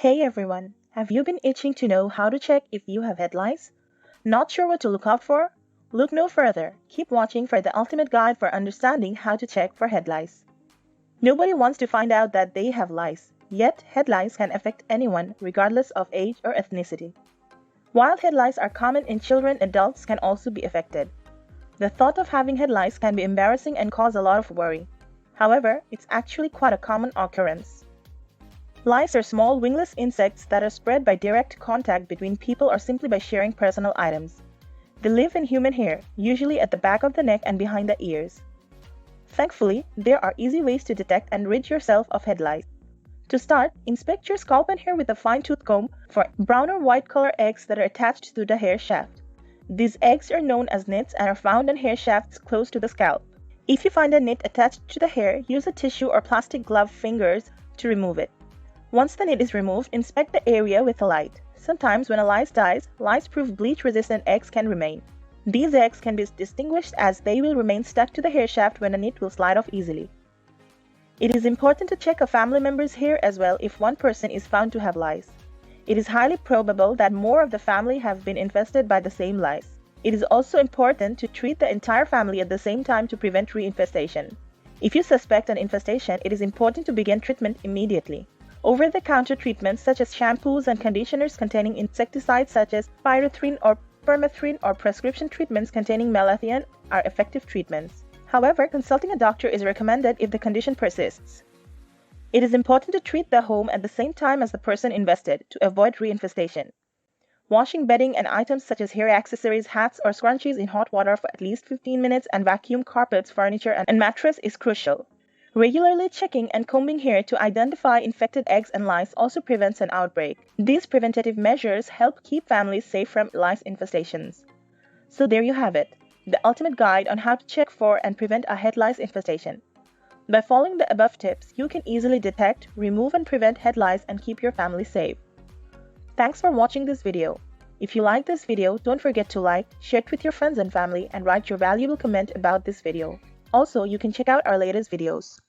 Hey everyone, have you been itching to know how to check if you have head lice? Not sure what to look out for? Look no further. Keep watching for the ultimate guide for understanding how to check for head lice. Nobody wants to find out that they have lice, yet head lice can affect anyone regardless of age or ethnicity. While head lice are common in children, adults can also be affected. The thought of having head lice can be embarrassing and cause a lot of worry. However, it's actually quite a common occurrence. Lice are small wingless insects that are spread by direct contact between people or simply by sharing personal items. They live in human hair, usually at the back of the neck and behind the ears. Thankfully, there are easy ways to detect and rid yourself of head lice. To start, inspect your scalp and hair with a fine-tooth comb for brown or white color eggs that are attached to the hair shaft. These eggs are known as nits and are found in hair shafts close to the scalp. If you find a nit attached to the hair, use a tissue or plastic glove fingers to remove it. Once the nit is removed, inspect the area with a light. Sometimes when a lice dies, lice-proof bleach-resistant eggs can remain. These eggs can be distinguished as they will remain stuck to the hair shaft when a nit will slide off easily. It is important to check a family member's hair as well if one person is found to have lice. It is highly probable that more of the family have been infested by the same lice. It is also important to treat the entire family at the same time to prevent reinfestation. If you suspect an infestation, it is important to begin treatment immediately. Over-the-counter treatments such as shampoos and conditioners containing insecticides such as pyrethrin or permethrin or prescription treatments containing malathion are effective treatments. However, consulting a doctor is recommended if the condition persists. It is important to treat the home at the same time as the person infested to avoid reinfestation. Washing bedding and items such as hair accessories, hats, or scrunchies in hot water for at least 15 minutes and vacuum carpets, furniture, and mattress is crucial. Regularly checking and combing hair to identify infected eggs and lice also prevents an outbreak. These preventative measures help keep families safe from lice infestations. So there you have it, the ultimate guide on how to check for and prevent a head lice infestation. By following the above tips, you can easily detect, remove and prevent head lice and keep your family safe. Thanks for watching this video. If you like this video, don't forget to like, share it with your friends and family, and write your valuable comment about this video. Also, you can check out our latest videos.